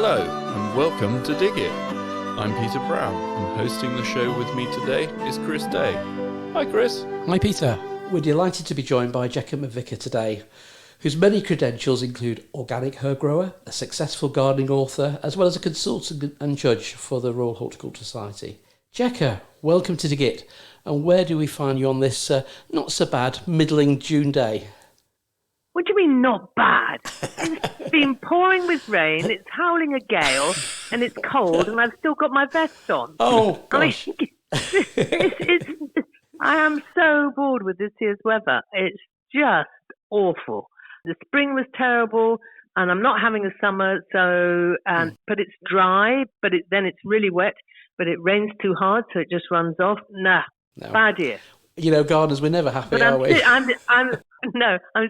Hello and welcome to Dig It. I'm Peter Brown and hosting the show with me today is Chris Day. Hi Chris. Hi Peter. We're delighted to be joined by Jekka McVicar today, whose many credentials include organic herb grower, a successful gardening author, as well as a consultant and judge for the Royal Horticultural Society. Jekka, welcome to Dig It. And where do we find you on this not so bad middling June day? What do you mean not bad? It's been pouring with rain, it's howling a gale, and it's cold, and I've still got my vest on. Oh, gosh. I am so bored with this year's weather. It's just awful. The spring was terrible, and I'm not having a summer, but it's dry, then it's really wet, but it rains too hard, so it just runs off. No. Bad year. You know, gardeners, we're never happy, are we? I'm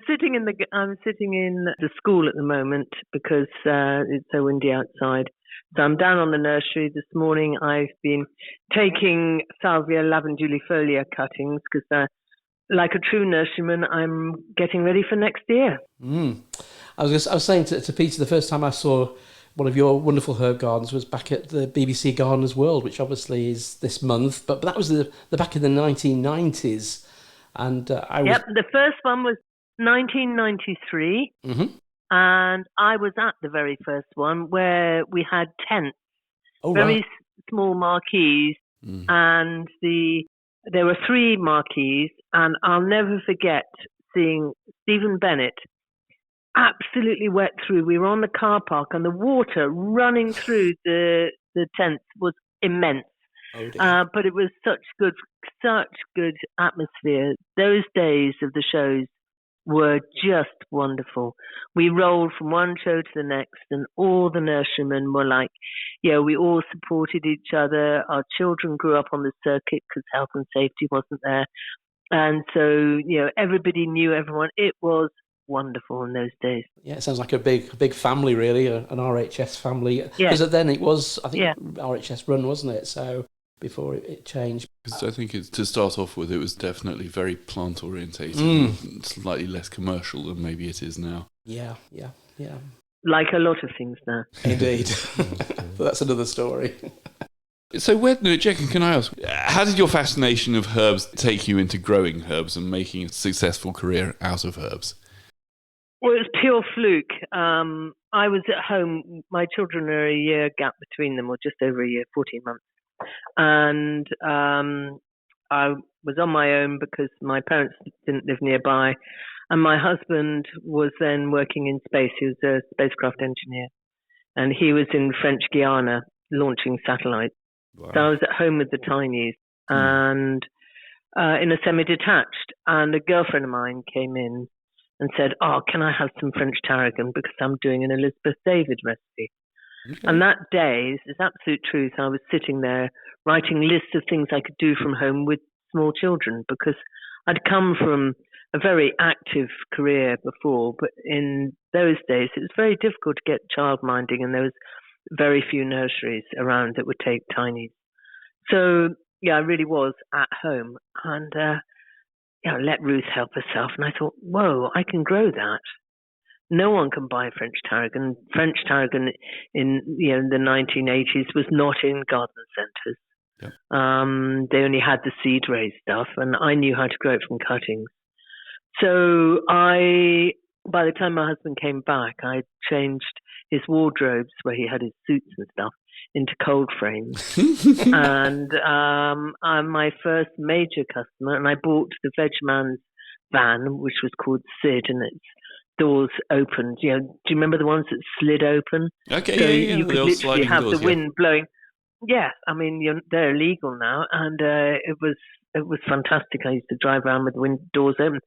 sitting in the school at the moment because it's so windy outside. So I'm down on the nursery this morning. I've been taking Salvia lavendulifolia cuttings because, like a true nurseryman, I'm getting ready for next year. I was saying to Peter, the first time I saw one of your wonderful herb gardens was back at the BBC Gardeners World, which obviously is this month, but that was the back in the 1990s. And the first one was 1993, and I was at the very first one where we had tents, small marquees, and there were 3 marquees, and I'll never forget seeing Stephen Bennett absolutely wet through. We were on the car park, and the water running through the tents was immense. But it was such good atmosphere. Those days of the shows were just wonderful. We rolled from one show to the next, and all the nurserymen were like, we all supported each other. Our children grew up on the circuit because health and safety wasn't there. And so, everybody knew everyone. It was wonderful in those days. Yeah, it sounds like a big family, really, an RHS family. Because then it was, I think, RHS run, wasn't it? So before it changed. Because I think to start off with, it was definitely very plant orientated, slightly less commercial than maybe it is now. Yeah. Like a lot of things now. Indeed. But that's another story. So, Jekka, can I ask, how did your fascination of herbs take you into growing herbs and making a successful career out of herbs? Well, it was pure fluke. I was at home. My children are a year gap between them, or just over a year, 14 months. And I was on my own because my parents didn't live nearby. And my husband was then working in space. He was a spacecraft engineer. And he was in French Guiana launching satellites. Wow. So I was at home with the tinies and in a semi-detached. And a girlfriend of mine came in and said, can I have some French tarragon because I'm doing an Elizabeth David recipe. Okay. And that day, it's absolute truth, I was sitting there writing lists of things I could do from home with small children because I'd come from a very active career before, but in those days it was very difficult to get childminding and there was very few nurseries around that would take tinies. So, I really was at home and let Ruth help herself. And I thought, whoa, I can grow that. No one can buy French tarragon. French tarragon in the 1980s was not in garden centres. Yep. They only had the seed raised stuff, and I knew how to grow it from cuttings. So by the time my husband came back, I changed his wardrobes where he had his suits and stuff into cold frames. And I'm my first major customer, and I bought the Veg Man's van, which was called Sid, and its doors opened. Do you remember the ones that slid open? Okay, so yeah. You could literally have the wind blowing. Yeah, I mean they're illegal now, and it was fantastic. I used to drive around with the wind doors open,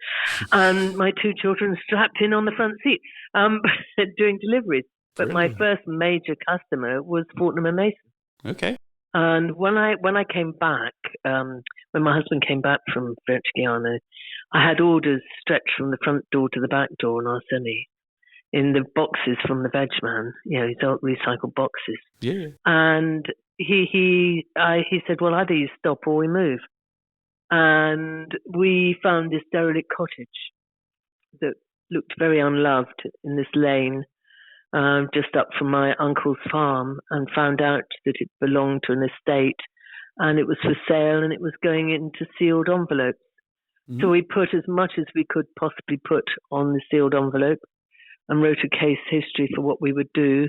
and my 2 children strapped in on the front seat, doing deliveries. But my first major customer was Fortnum & Mason. Okay. And when I came back, when my husband came back from French Guiana, I had orders stretched from the front door to the back door in Arseny in the boxes from the Veg Man, his old recycled boxes. Yeah. And he said, well, either you stop or we move. And we found this derelict cottage that looked very unloved in this lane. just up from my uncle's farm, and found out that it belonged to an estate, and it was for sale, and it was going into sealed envelopes. So we put as much as we could possibly put on the sealed envelope and wrote a case history for what we would do,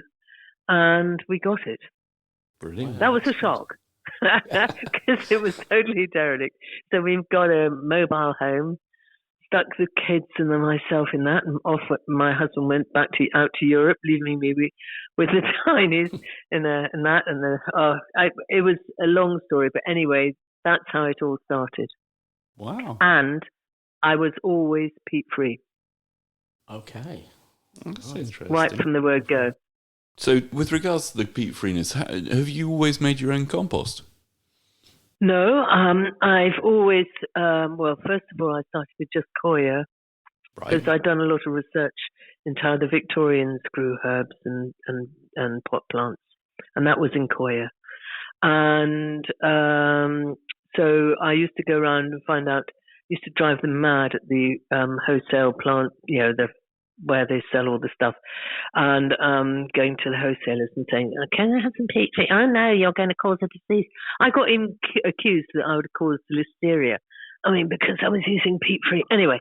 and we got it. Brilliant. That was a shock because it was totally derelict. So we've got a mobile home, stuck the kids and then myself in that, and off my husband went out to Europe, leaving me with the tinies in that. It was a long story, but anyway, that's how it all started. Wow. And I was always peat-free. Okay. That's interesting. Right from the word go. So, with regards to the peat freeness, have you always made your own compost? No, I've always, first of all, I started with just coir, because I'd done a lot of research into how the Victorians grew herbs and pot plants, and that was in coir. And so I used to go around and find out, used to drive them mad at the wholesale plant, where they sell all the stuff, and going to the wholesalers and saying, can I have some peat free? Oh no, you're going to cause a disease. I got accused that I would cause listeria. I mean, because I was using peat free. Anyway,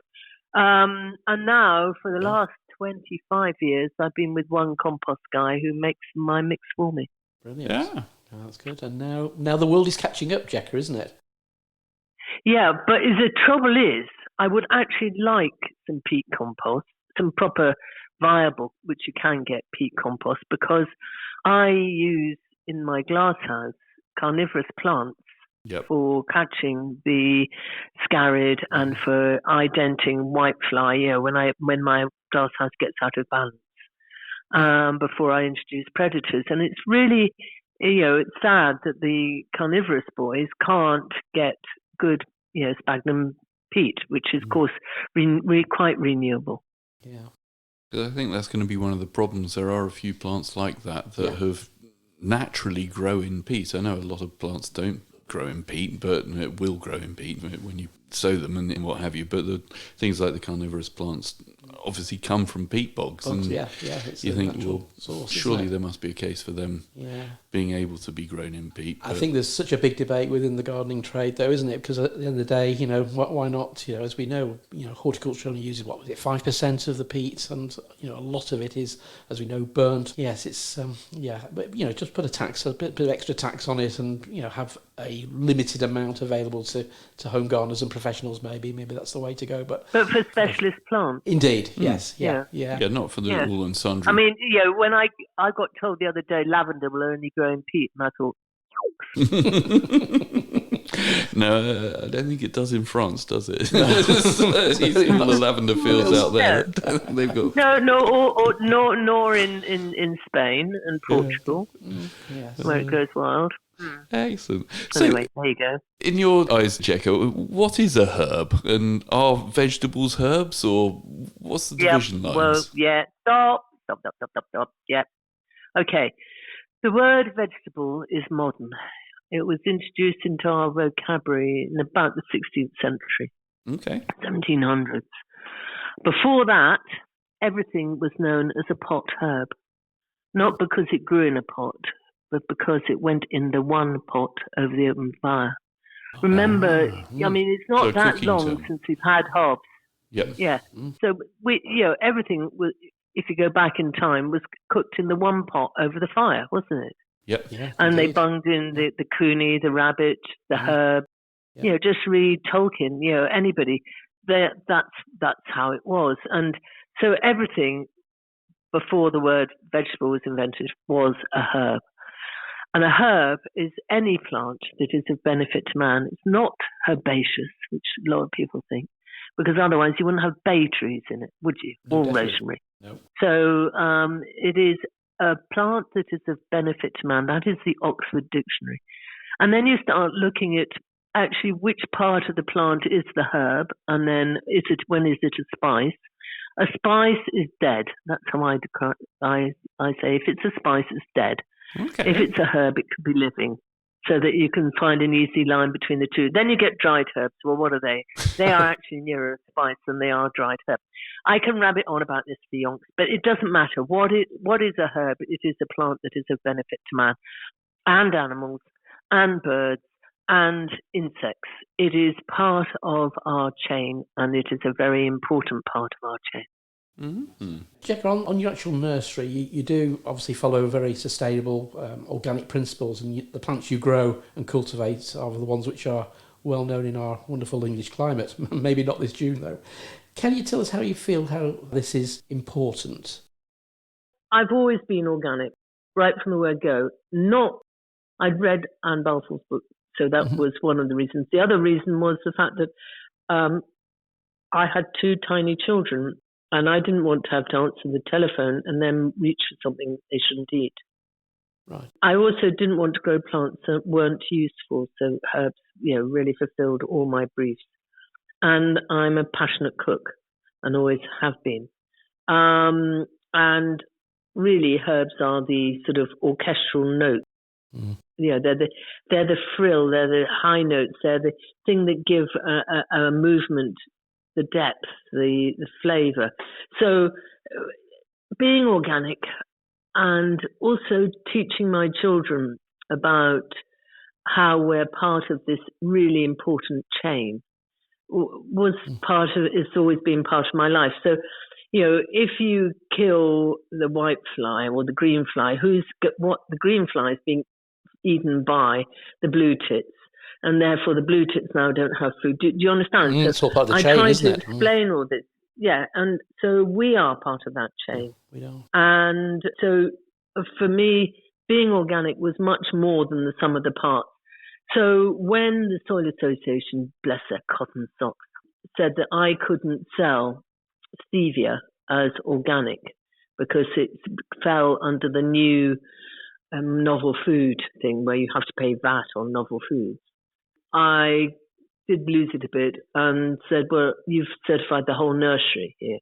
and now for the last 25 years, I've been with one compost guy who makes my mix for me. Brilliant. Yeah. Oh, that's good. And now the world is catching up, Jekka, isn't it? Yeah, but the trouble is, I would actually like some peat compost, some proper viable, which you can get peat compost, because I use in my glasshouse carnivorous plants for catching the scarrid and for identing whitefly, when my glasshouse gets out of balance, before I introduce predators. And it's really, it's sad that the carnivorous boys can't get good, sphagnum peat, which is, of course, quite renewable. Yeah. I think that's going to be one of the problems. There are a few plants like that have naturally grow in peat. I know a lot of plants don't grow in peat, but it will grow in peat when you sow them and what have you. But the things like the carnivorous plants obviously come from peat bogs. And it's you think, well, source, surely there must be a case for them being able to be grown in peat. I think there's such a big debate within the gardening trade, though, isn't it? Because at the end of the day, why not? As we know, horticulture only uses 5% of the peat, and a lot of it is, as we know, burnt. Yes, it's but just put a bit of extra tax on it, and have a limited amount available to home gardeners and professionals. Maybe that's the way to go. But for specialist plants, indeed, yes, yeah, not for the all and sundry. I mean, when I got told the other day lavender will only grow in peat, and I thought, no, I don't think it does in France, does it? You've seen all the lavender fields out there. They've got nor in Spain and Portugal, where it goes wild. Excellent. So, anyway, there you go. In your eyes, Jekka, what is a herb? And are vegetables herbs, or what's the division lines? Well, stop. Yeah. Okay. The word vegetable is modern. It was introduced into our vocabulary in about the 16th century. Okay. 1700s. Before that, everything was known as a pot herb. Not because it grew in a pot, but because it went in the one pot over the open fire. Remember, I mean, it's not that long since we've had hobs. Yep. Yeah. So everything was, if you go back in time, was cooked in the one pot over the fire, wasn't it? Yep. Yeah, and they bunged in the coonie, the rabbit, the herb. Yeah. Just read Tolkien. Anybody. That's how it was. And so everything before the word vegetable was invented was a herb. And a herb is any plant that is of benefit to man. It's not herbaceous, which a lot of people think, because otherwise you wouldn't have bay trees in it, would you? No, Or definitely. rosemary. No. So it is a plant that is of benefit to man. That is the Oxford Dictionary. And then you start looking at actually which part of the plant is the herb, and then when is it a spice? A spice is dead. That's how I say. If it's a spice, it's dead. Okay. If it's a herb, it could be living. so that you can find an easy line between the two. Then you get dried herbs. Well, what are they? They are actually nearer spice than they are dried herbs. I can rabbit on about this for yonks, but it doesn't matter. What is a herb? It is a plant that is of benefit to man and animals and birds and insects. It is part of our chain, and it is a very important part of our chain. Mm-hmm. Jekka, on your actual nursery, you do obviously follow very sustainable organic principles, and the plants you grow and cultivate are the ones which are well known in our wonderful English climate. Maybe not this June, though. Can you tell us how you feel how this is important? I've always been organic, right from the word go. I'd read Anne Balfour's book, so that was one of the reasons. The other reason was the fact that I had 2 tiny children, and I didn't want to have to answer the telephone and then reach for something they shouldn't eat. Right. I also didn't want to grow plants that weren't useful, so herbs, really fulfilled all my briefs. And I'm a passionate cook, and always have been. And really, herbs are the sort of orchestral note. Mm. They're the frill, they're the high notes, they're the thing that give a movement the depth, the flavour. So being organic and also teaching my children about how we're part of this really important chain was part of, it's always been part of my life. So, if you kill the white fly or the green fly, the green fly is being eaten by the blue tits, and therefore the blue tits now don't have food. Do you understand? It's all part of the chain, isn't it? I try to explain all this. Yeah, and so we are part of that chain. We are. And so for me, being organic was much more than the sum of the parts. So when the Soil Association, bless their cotton socks, said that I couldn't sell stevia as organic because it fell under the new novel food thing where you have to pay VAT on novel foods, I did lose it a bit and said, well, you've certified the whole nursery here,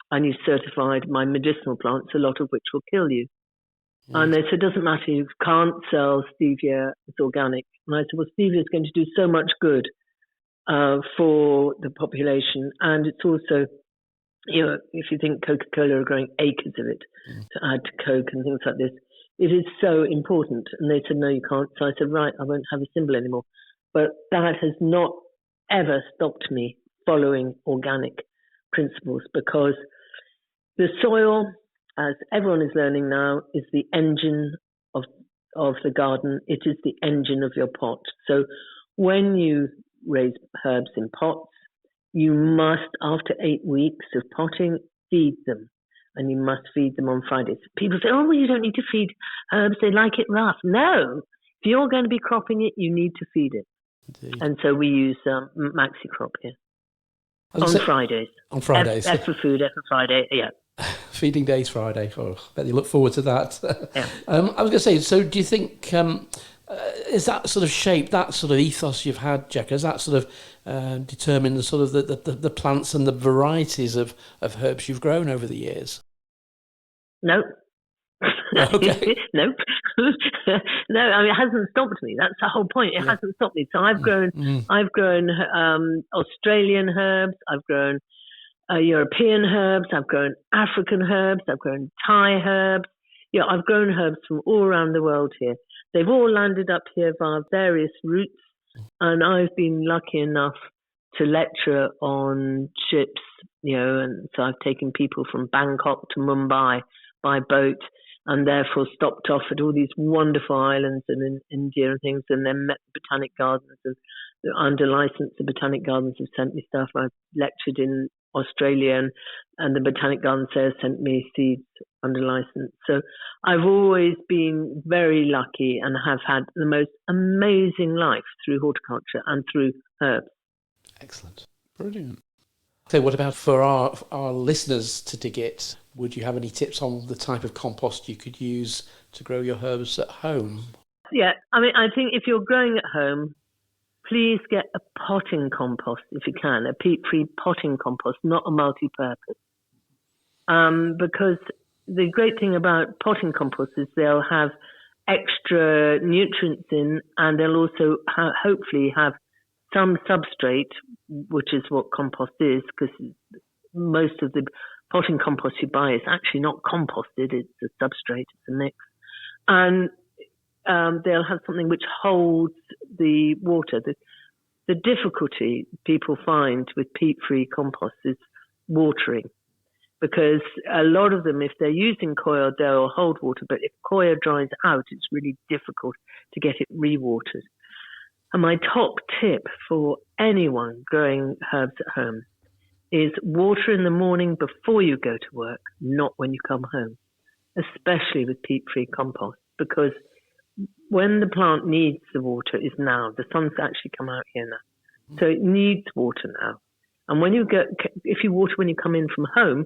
and you've certified my medicinal plants, a lot of which will kill you. Yes. And they said, it doesn't matter, you can't sell stevia, it's organic. And I said, well, stevia is going to do so much good for the population, and it's also, if you think Coca-Cola are growing acres of it to add to Coke and things like this, it is so important. And they said, no, you can't. So I said, right, I won't have a symbol anymore. But that has not ever stopped me following organic principles, because the soil, as everyone is learning now, is the engine of the garden. It is the engine of your pot. So when you raise herbs in pots, you must, after 8 weeks of potting, feed them. And you must feed them on Fridays. People say, oh, well, you don't need to feed herbs. They like it rough. No. If you're going to be cropping it, you need to feed it. Indeed. And so we use Maxi Crop here. On Fridays. On Fridays. F for food, F for Friday, yeah. Feeding days Friday. Oh, I bet you look forward to that. Yeah. I was going to say, so do you think, is that sort of shape, that sort of ethos you've had, Jekka, has that sort of determined the sort of the plants and the varieties of herbs you've grown over the years? No. Okay. Nope. No, I mean, it hasn't stopped me. That's the whole point. It hasn't stopped me. So I've grown Australian herbs. I've grown European herbs. I've grown African herbs. I've grown Thai herbs. I've grown herbs from all around the world here. They've all landed up here via various routes, and I've been lucky enough to lecture on ships, and so I've taken people from Bangkok to Mumbai by boat, and therefore stopped off at all these wonderful islands and in India and things, and then met the Botanic Gardens, and under license the Botanic Gardens have sent me stuff. I've lectured in Australia, and the Botanic Gardens there sent me seeds under license. So I've always been very lucky and have had the most amazing life through horticulture and through herbs. Excellent. Brilliant. So what about for our listeners to dig it? Would you have any tips on the type of compost you could use to grow your herbs at home? Yeah, I mean, I think if you're growing at home, please get a potting compost if you can, a peat-free potting compost, not a multi-purpose. Because the great thing about potting compost is they'll have extra nutrients in, and they'll also hopefully have some substrate, which is what compost is, because most of the potting compost you buy is actually not composted, it's a substrate, it's a mix. And they'll have something which holds the water. The difficulty people find with peat-free compost is watering, because a lot of them, if they're using coir, they'll hold water, but if coir dries out, it's really difficult to get it re-watered. And my top tip for anyone growing herbs at home is water in the morning before you go to work, not when you come home, especially with peat-free compost, because when the plant needs the water is now. The sun's actually come out here now. So it needs water now. And when you if you water when you come in from home,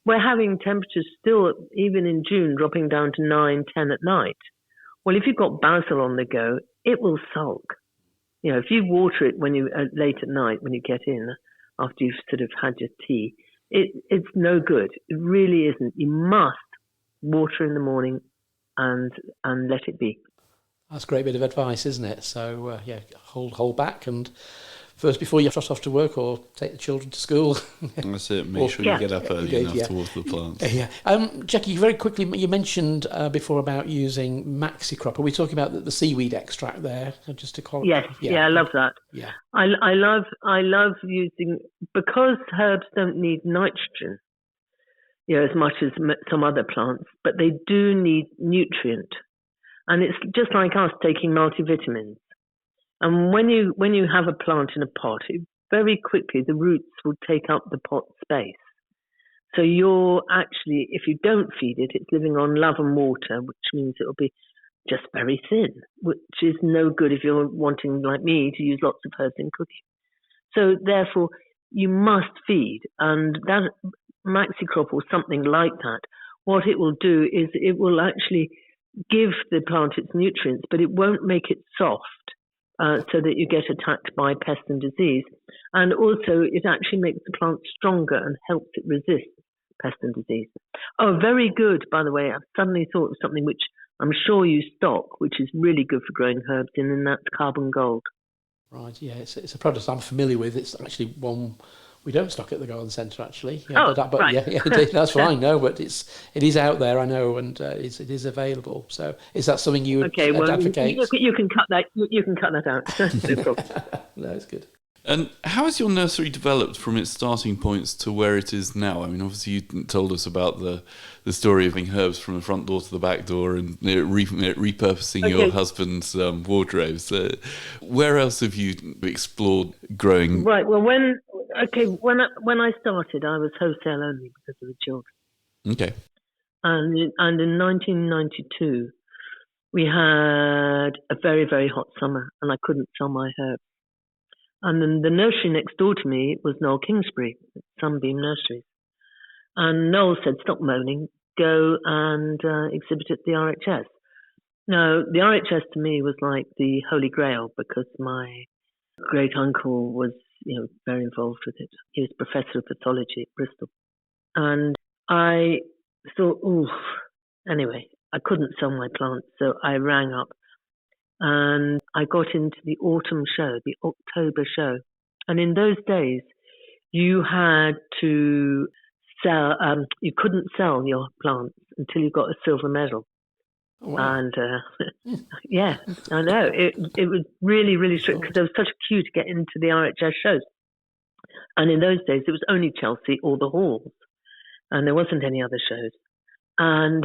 we're having temperatures still, even in June, dropping down to 9, 10 at night. Well, if you've got basil on the go, it will sulk. You know, if you water it when you late at night, when you get in, after you've sort of had your tea, it's no good. It really isn't. You must water in the morning and let it be. That's a great bit of advice, isn't it? So, hold back and first before you trot off to work or take the children to school. That's it. Make sure you get up early enough to water the plants. Yeah. Jackie, very quickly, you mentioned before about using MaxiCrop. Are we talking about the seaweed extract there? Just to call it? Yes. Yeah, I love that. Yeah. I love using, because herbs don't need nitrogen, as much as some other plants, but they do need nutrient. And it's just like us taking multivitamins. And when you have a plant in a pot, very quickly the roots will take up the pot space. So you're actually, if you don't feed it, it's living on love and water, which means it'll be just very thin, which is no good if you're wanting, like me, to use lots of herbs in cooking. So therefore, you must feed. And that MaxiCrop or something like that, what it will do is it will actually give the plant its nutrients, but it won't make it soft. So that you get attacked by pest and disease. And also, it actually makes the plant stronger and helps it resist pest and disease. Oh, very good, by the way. I've suddenly thought of something which I'm sure you stock, which is really good for growing herbs in, and that's carbon gold. Right, yeah. It's a product I'm familiar with. It's actually one we don't stock at the garden centre, actually. Yeah, but right. Yeah, that's fine. No, but it is out there, I know, and it is available. So, is that something you would advocate? You can cut that. You can cut that out. No problem. No, it's good. And how has your nursery developed from its starting points to where it is now? I mean, obviously you told us about the story of having herbs from the front door to the back door and repurposing your husband's wardrobes. Where else have you explored growing? Right. Well, when I started, I was wholesale only because of the children. Okay. And in 1992, we had a very, very hot summer, and I couldn't sell my herbs. And then the nursery next door to me was Noel Kingsbury, Sunbeam Nurseries. And Noel said, "Stop moaning, go and exhibit at the RHS." Now, the RHS to me was like the Holy Grail, because my great uncle was, very involved with it. He was professor of pathology at Bristol. And I thought, anyway, I couldn't sell my plants, so I rang up. And I got into the autumn show, the October show. And in those days, you had to sell, you couldn't sell your plants until you got a silver medal. Wow. And yeah, I know. It was really, really strict, because there was such a queue to get into the RHS shows. And in those days, it was only Chelsea or the halls. And there wasn't any other shows. And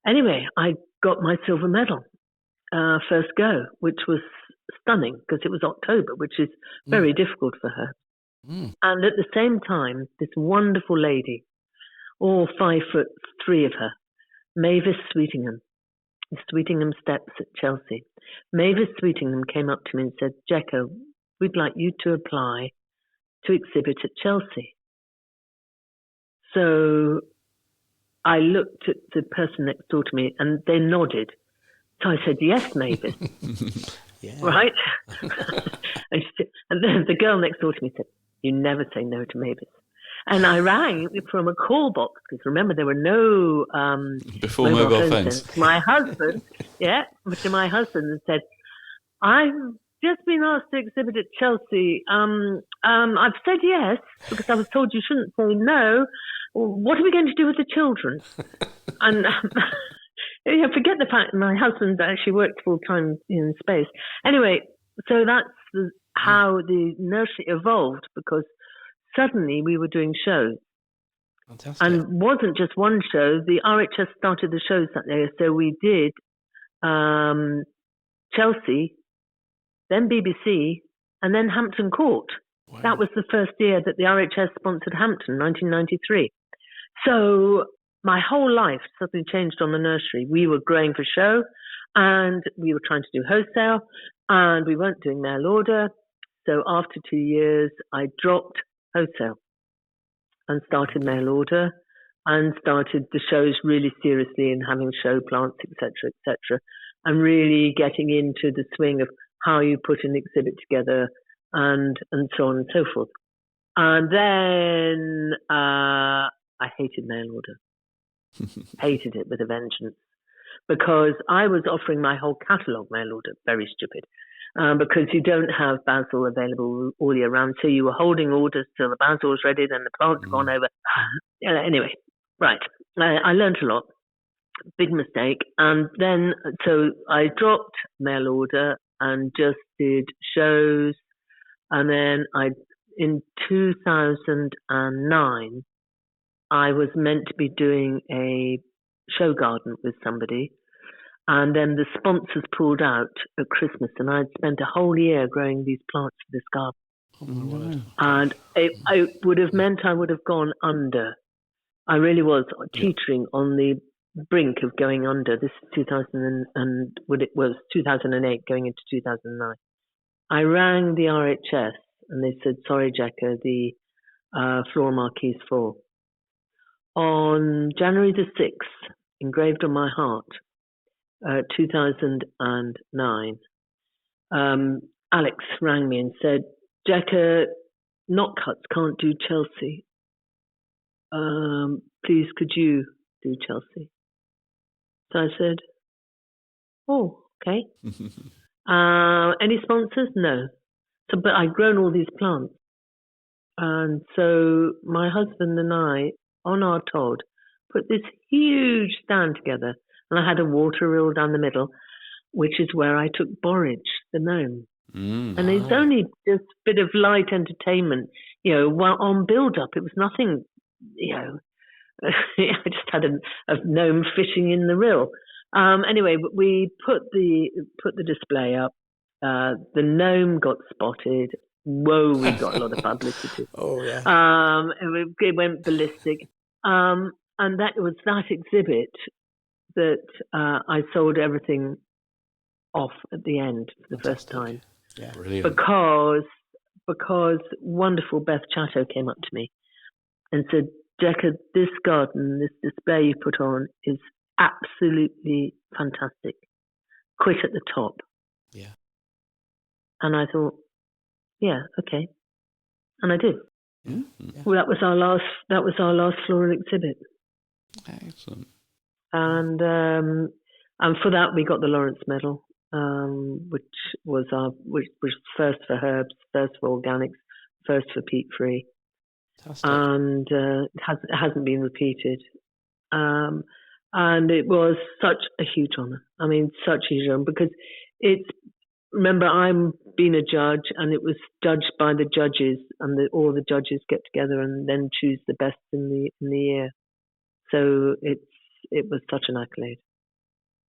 anyway, I got my silver medal. First go, which was stunning because it was October, which is very difficult for her. And at the same time, this wonderful lady, all 5'3" of her, Mavis Sweetingham, the Sweetingham Steps at Chelsea. Mavis Sweetingham came up to me and said, "Jekka, we'd like you to apply to exhibit at Chelsea." So I looked at the person next door to me and they nodded. So I said, "Yes, Mavis." Yeah. Right? And then the girl next door to me said, "You never say no to Mavis." And I rang from a call box because remember there were no Before mobile phones. To my husband, to my husband, and said, "I've just been asked to exhibit at Chelsea. I've said yes because I was told you shouldn't say no. What are we going to do with the children?" And forget the fact my husband actually worked full time in space. Anyway, so that's how the nursery evolved, because suddenly we were doing shows. Fantastic. And it wasn't just one show. The RHS started the shows that day. So we did Chelsea, then BBC, and then Hampton Court. Wow. That was the first year that the RHS sponsored Hampton, 1993. So my whole life suddenly changed on the nursery. We were growing for show, and we were trying to do wholesale, and we weren't doing mail order. So after 2 years, I dropped wholesale and started mail order and started the shows really seriously and having show plants, etc., and really getting into the swing of how you put an exhibit together and so on and so forth. And then I hated mail order. Hated it with a vengeance, because I was offering my whole catalogue mail order. Very stupid. Because you don't have basil available all year round. So you were holding orders till the basil was ready, then the plant's gone over. Anyway, right. I learned a lot. Big mistake. And then, so I dropped mail order and just did shows. And then in 2009, I was meant to be doing a show garden with somebody. And then the sponsors pulled out at Christmas, and I'd spent a whole year growing these plants for this garden. Oh, my word. And it would have meant I would have gone under. I really was teetering on the brink of going under. This is 2008 going into 2009. I rang the RHS, and they said, "Sorry, Jekka, the floral marquee is full." On January the 6th, engraved on my heart, 2009, Alex rang me and said, "Jekka, Not Cuts can't do Chelsea. Please, could you do Chelsea?" So I said, "Oh, okay." Any sponsors? No. So, but I'd grown all these plants. And so my husband and I, on our Todd, put this huge stand together. And I had a water reel down the middle, which is where I took Boric the Gnome. And it's only just a bit of light entertainment, while on build-up. It was nothing, I just had a gnome fishing in the reel. Anyway, we put the display up. The gnome got spotted. Whoa, we got a lot of publicity. Oh, yeah. It went ballistic. And that was that exhibit that I sold everything off at the end for the first time. Yeah, brilliant. Because wonderful Beth Chatto came up to me and said, "Jekka, this garden, this display you put on is absolutely fantastic. Quit at the top." Yeah. And I thought, yeah, okay. And I did. Yeah. Well, that was our last floral exhibit. Excellent. And for that we got the Lawrence Medal, which was first for herbs, first for organics, first for peat free, and it hasn't been repeated. And it was such a huge honour. I mean, such a huge honour, because remember, I'm being a judge, and it was judged by the judges, and all the judges get together and then choose the best in the year. So it was such an accolade.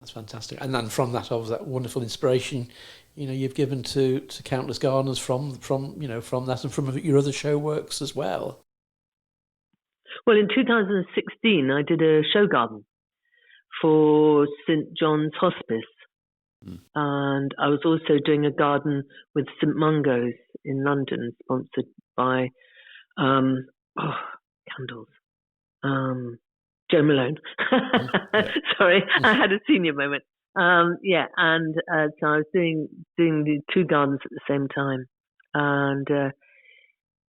That's fantastic. And then from that, obviously, that wonderful inspiration, you've given to countless gardeners from that, and from your other show works as well. Well, in 2016, I did a show garden for St. John's Hospice. And I was also doing a garden with St. Mungo's in London, sponsored by candles. Joe Malone. Sorry, I had a senior moment. So I was doing the two gardens at the same time, and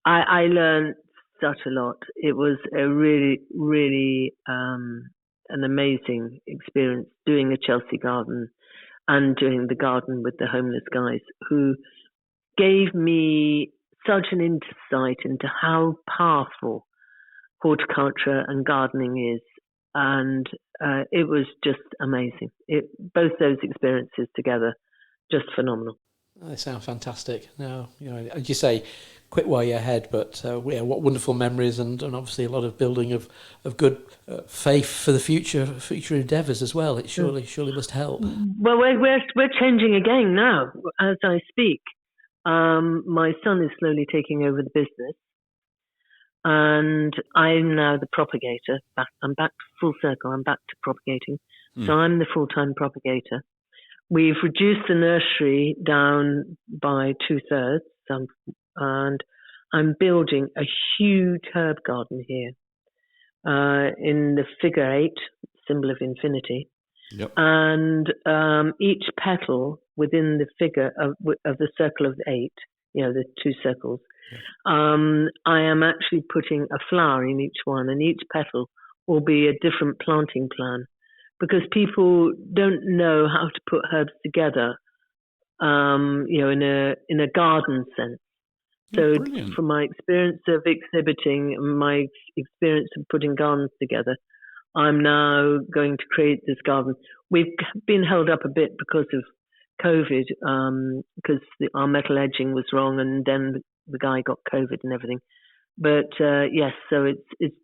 I learned such a lot. It was a really, really an amazing experience doing a Chelsea garden and doing the garden with the homeless guys who gave me such an insight into how powerful horticulture and gardening is. And it was just amazing. Both those experiences together, just phenomenal. They sound fantastic. Now, as you say, quit while you're ahead, but what wonderful memories and obviously a lot of building of good faith for the future endeavours as well. It surely must help. Well, we're changing again now as I speak. My son is slowly taking over the business, and I'm now the propagator. I'm back full circle. I'm back to propagating. So I'm the full-time propagator. We've reduced the nursery down by 2/3, and I'm building a huge herb garden here in the figure 8, symbol of infinity. Yep. And each petal within the figure of the circle of 8, the 2 circles, I am actually putting a flower in each one, and each petal will be a different planting plan. Because people don't know how to put herbs together, in a garden sense. So, from my experience of exhibiting, my experience of putting gardens together, I'm now going to create this garden. We've been held up a bit because of COVID, because our metal edging was wrong, and then the guy got COVID and everything. But yes, so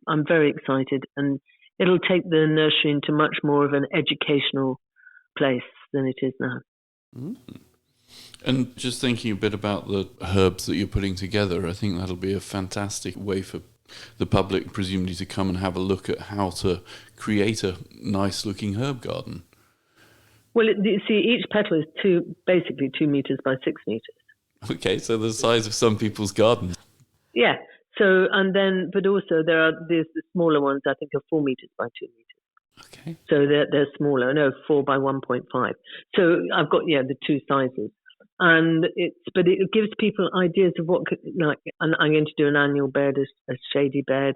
I'm very excited, and it'll take the nursery into much more of an educational place than it is now. And just thinking a bit about the herbs that you're putting together, I think that'll be a fantastic way for the public, presumably, to come and have a look at how to create a nice-looking herb garden. Well, you see, each petal is basically 2 meters by 6 meters. Okay, so the size of some people's gardens. Yeah. So, but also there's the smaller ones, I think, are 4 meters by 2 meters. Okay. So they're smaller. No, 4 by 1.5. So I've got, the 2 sizes. And it gives people ideas of what and I'm going to do an annual bed, a shady bed,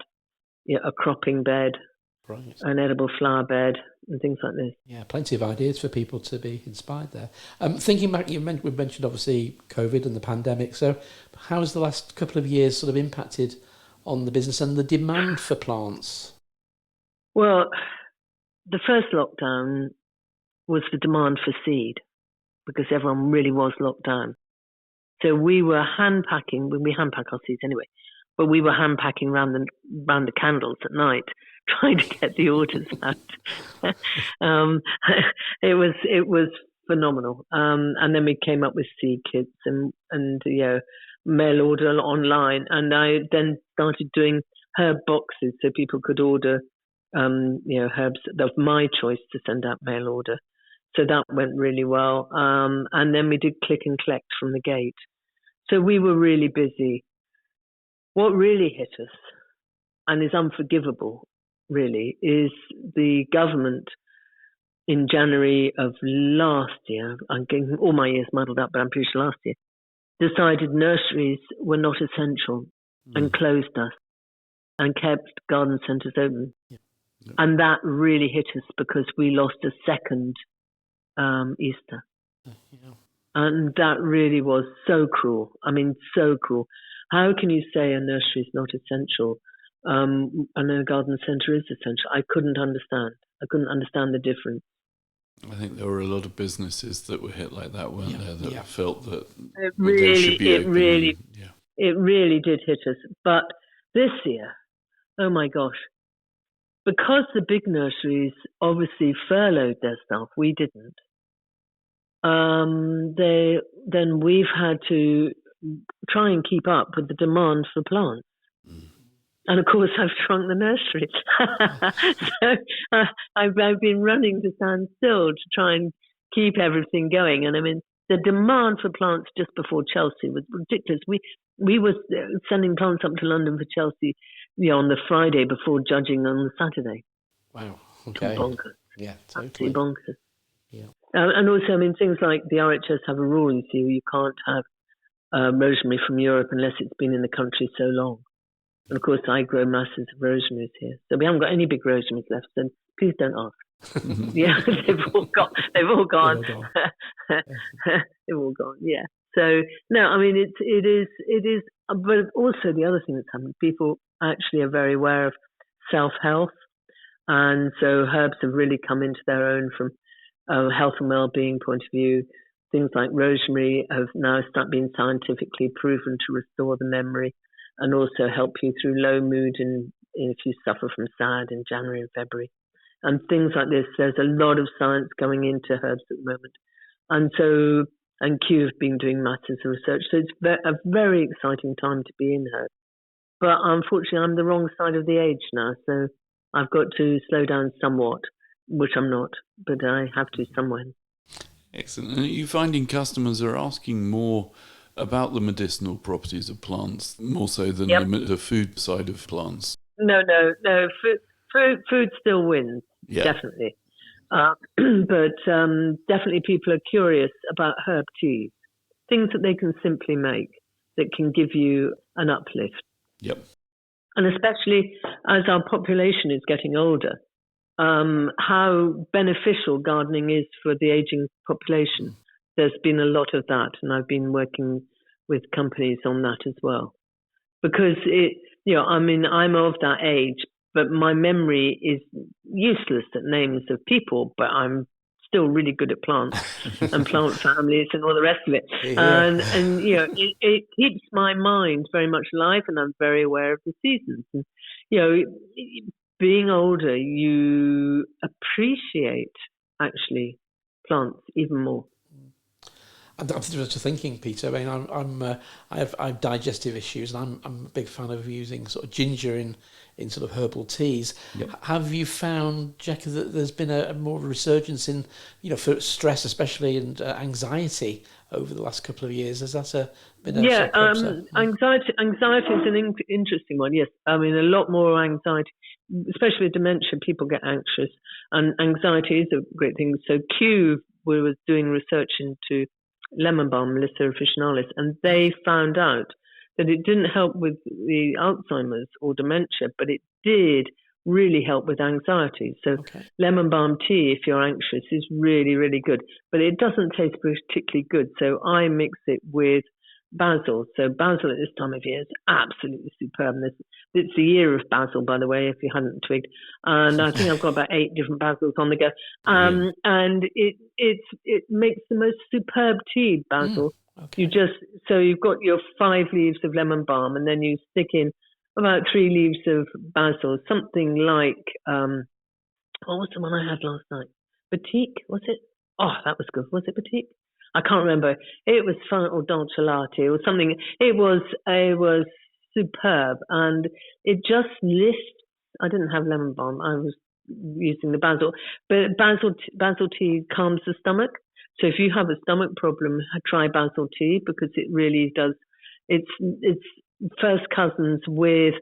a cropping bed, right, an edible flower bed, and things like this. Yeah, plenty of ideas for people to be inspired there. Thinking back, we've mentioned obviously COVID and the pandemic. So how has the last couple of years sort of impacted on the business and the demand for plants? Well, the first lockdown was the demand for seed, because everyone really was locked down. So we were hand packing, we hand pack our seeds anyway, but we were hand packing round the candles at night, trying to get the orders out. It was phenomenal. And then we came up with seed kits and mail order online. And I then started doing herb boxes so people could order, herbs of my choice to send out mail order. So that went really well. And then we did click and collect from the gate. So we were really busy. What really hit us, and is unforgivable, really, is the government in January of last year, I'm getting all my years muddled up, but I'm pretty sure last year, decided nurseries were not essential and closed us and kept garden centres open. Yeah. Yep. And that really hit us because we lost a second Easter. Yeah. And that really was so cruel. I mean, so cruel. How can you say a nursery is not essential and a garden centre is essential? I couldn't understand. I couldn't understand the difference. I think there were a lot of businesses that were hit like that, weren't there, that felt that it they should be open. It really did hit us. But this year, oh my gosh, because the big nurseries obviously furloughed their staff, we didn't. Then we've had to try and keep up with the demand for plants. And of course, I've shrunk the nursery. So I've been running to stand still to try and keep everything going. And I mean, the demand for plants just before Chelsea was ridiculous. We were sending plants up to London for Chelsea, on the Friday before judging on the Saturday. Wow. Okay. Bonkers. Yeah, totally. Absolutely bonkers. Yeah. And also, I mean, things like the RHS have a rule, you see, you can't have rosemary from Europe unless it's been in the country so long. And of course, I grow masses of rosemaries here. So we haven't got any big rosemaries left, so please don't ask. Yeah, they've all gone. They've all gone. They've all gone, yeah. So, no, I mean, it is, but also the other thing that's happened, people actually are very aware of self-health. And so herbs have really come into their own from a health and well-being point of view. Things like rosemary have now been scientifically proven to restore the memory and also help you through low mood and if you suffer from SAD in January and February. And things like this, there's a lot of science going into herbs at the moment. And Kew have been doing masses of research. So it's a very exciting time to be in herbs. But unfortunately, I'm the wrong side of the age now. So I've got to slow down somewhat, which I'm not, but I have to somewhere. Excellent. And are you finding customers are asking more about the medicinal properties of plants, more so than the food side of plants? No. Food still wins, definitely. But definitely people are curious about herb teas, things that they can simply make that can give you an uplift. Yep. And especially as our population is getting older, how beneficial gardening is for the aging population. There's been a lot of that, and I've been working with companies on that as well. Because I'm of that age, but my memory is useless at names of people, but I'm still really good at plants and plant families and all the rest of it. Yeah. And it keeps my mind very much alive, and I'm very aware of the seasons. And, being older, you appreciate actually plants even more. I'm just thinking, Peter. I mean, I have digestive issues, and I'm a big fan of using sort of ginger in sort of herbal teas. Yep. Have you found, Jekka, that there's been a more resurgence in, for stress, especially, and anxiety over the last couple of years? Has that been a anxiety is an interesting one. Yes, I mean a lot more anxiety, especially with dementia. People get anxious, and anxiety is a great thing. So Kew was doing research into lemon balm, Melissa officinalis, and they found out that it didn't help with the Alzheimer's or dementia, but it did really help with anxiety. So lemon balm tea, if you're anxious, is really, really good, but it doesn't taste particularly good. So I mix it with basil. So basil at this time of year is absolutely superb. It's the year of basil, by the way, if you hadn't twigged. And I think I've got about 8 different basils on the go. And it makes the most superb tea, basil. You've got your 5 leaves of lemon balm, and then you stick in about 3 leaves of basil, something like, what was the one I had last night? Batik, was it? Oh, that was good. Was it Batik? I can't remember. It was fun, or Dolcelati or something. It was superb, and it just lifts. I didn't have lemon balm. I was using the basil, but basil tea calms the stomach. So if you have a stomach problem, try basil tea, because it really does. It's first cousins with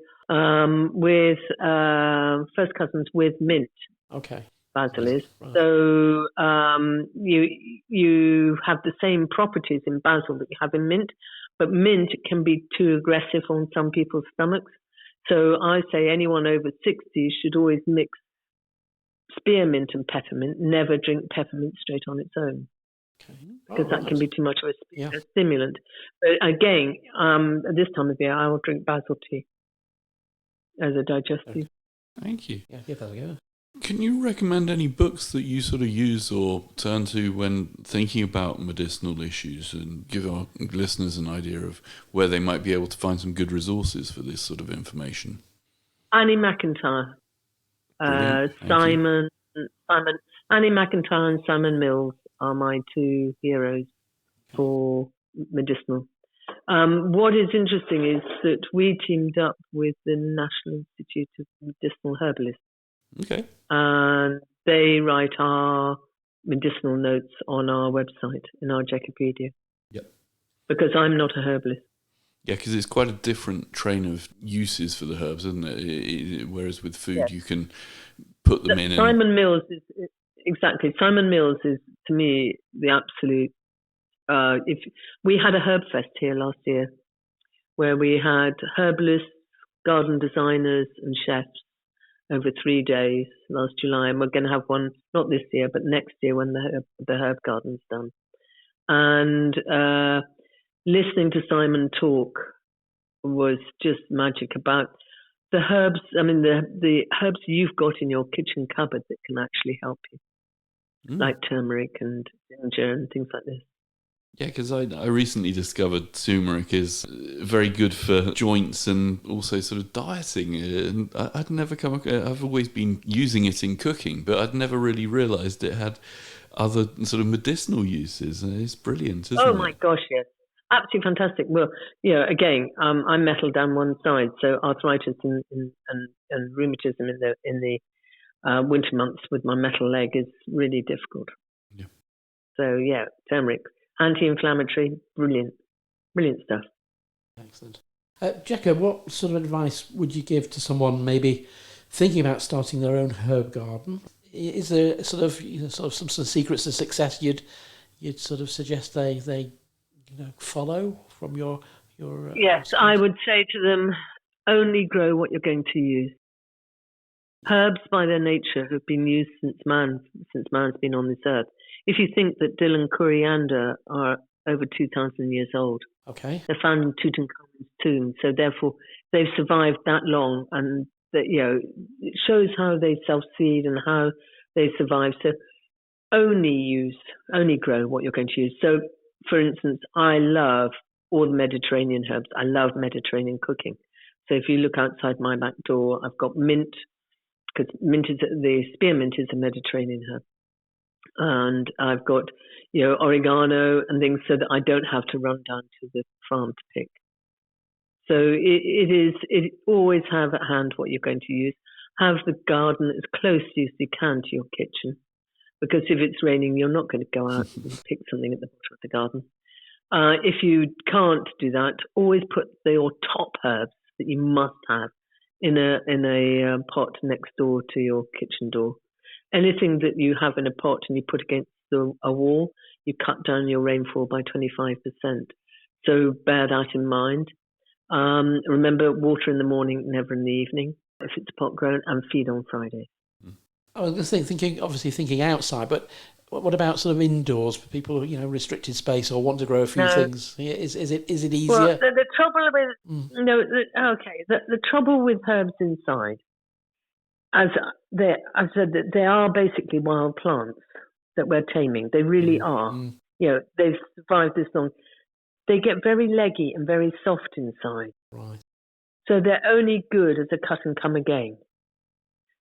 mint. Okay. Basil is. Right. So you have the same properties in basil that you have in mint, but mint can be too aggressive on some people's stomachs. So I say anyone over 60 should always mix spearmint and peppermint. Never drink peppermint straight on its own, because that can be too much of a stimulant. But again, at this time of year, I will drink basil tea as a digestive. Okay. Thank you. Yeah, give that a go. Can you recommend any books that you sort of use or turn to when thinking about medicinal issues, and give our listeners an idea of where they might be able to find some good resources for this sort of information? Annie McIntyre, Annie McIntyre and Simon Mills are my 2 heroes for medicinal. What is interesting is that we teamed up with the National Institute of Medicinal Herbalists. Okay. And they write our medicinal notes on our website, in our Jekkapedia. Yep. Because I'm not a herbalist. Yeah, because it's quite a different train of uses for the herbs, isn't it? Whereas with food, you can put them in. Simon Mills is to me the absolute. If we had a herb fest here last year, where we had herbalists, garden designers and chefs over 3 days last July, and we're going to have one not this year but next year when the herb garden's done. And listening to Simon talk was just magic about the herbs. I mean, the herbs you've got in your kitchen cupboard that can actually help you, like turmeric and ginger and things like this. Yeah, because I recently discovered turmeric is very good for joints and also sort of dieting. And I'd never come across, I've always been using it in cooking, but I'd never really realised it had other sort of medicinal uses. And it's brilliant, isn't it? Oh my gosh, yes. Absolutely fantastic. Well, again, I'm metal down one side, so arthritis and rheumatism in the winter months with my metal leg is really difficult. Yeah. So yeah, turmeric, anti-inflammatory, brilliant stuff. Excellent. Jekka, what sort of advice would you give to someone maybe thinking about starting their own herb garden? Is there sort of some sort of secrets to success you'd sort of suggest they follow from your yes, I would say to them, only grow what you're going to use. Herbs by their nature have been used since man's been on this earth. If you think that dill and coriander are over 2,000 years old, okay, they're found in Tutankhamun's tomb, so therefore they've survived that long, and that it shows how they self-seed and how they survive. So only grow what you're going to use. So, for instance, I love all the Mediterranean herbs. I love Mediterranean cooking. So if you look outside my back door, I've got mint, because the spearmint is a Mediterranean herb. And I've got, oregano and things so that I don't have to run down to the farm to pick. So it always have at hand what you're going to use. Have the garden as close as you can to your kitchen, because if it's raining, you're not going to go out and pick something at the bottom of the garden. If you can't do that, always put your top herbs that you must have in a pot next door to your kitchen door. Anything that you have in a pot and you put against a wall, you cut down your rainfall by 25%. So bear that in mind. Remember, water in the morning, never in the evening, if it's pot grown, and feed on Friday. I was thinking outside, but what about sort of indoors for people, restricted space or want to grow a few things? Is it easier? Well, the trouble with the trouble with herbs inside, as I said, that they are basically wild plants that we're taming. They really are. They've survived this long. They get very leggy and very soft inside. Right. So they're only good as a cut and come again.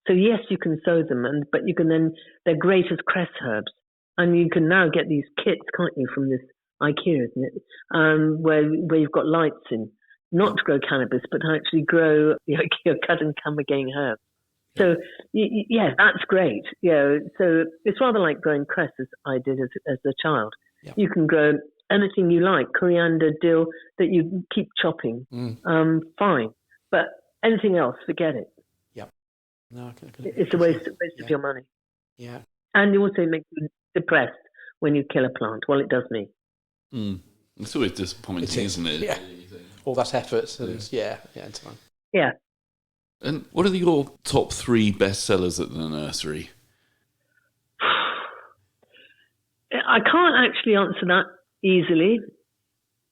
So yes, you can sow them, but you can they're great as cress herbs. And you can now get these kits, can't you, from this IKEA, isn't it? Where you've got lights in, not to grow cannabis, but to actually grow cut and come again herbs. So yeah, that's great. So it's rather like growing cress as I did as a child. Yep. You can grow anything you like, coriander, dill, that you keep chopping. Fine, but anything else, forget it. Yep. No, it's a waste of your money. Yeah. And you also make you depressed when you kill a plant. Well, it does me. It's always disappointing, isn't it? Yeah. All that effort and time. Yeah. And what are your top 3 bestsellers at the nursery? I can't actually answer that easily.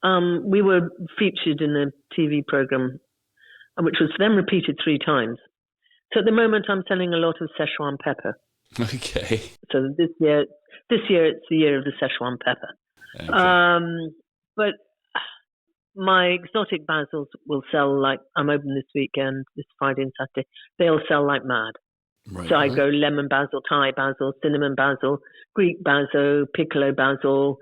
We were featured in a TV program, which was then repeated 3 times. So at the moment, I'm selling a lot of Szechuan pepper. Okay. So this year it's the year of the Szechuan pepper. Okay. But my exotic basils will sell like, I'm open this weekend, this Friday and Saturday. They'll sell like mad. Right. So I grow lemon basil, Thai basil, cinnamon basil, Greek basil, piccolo basil,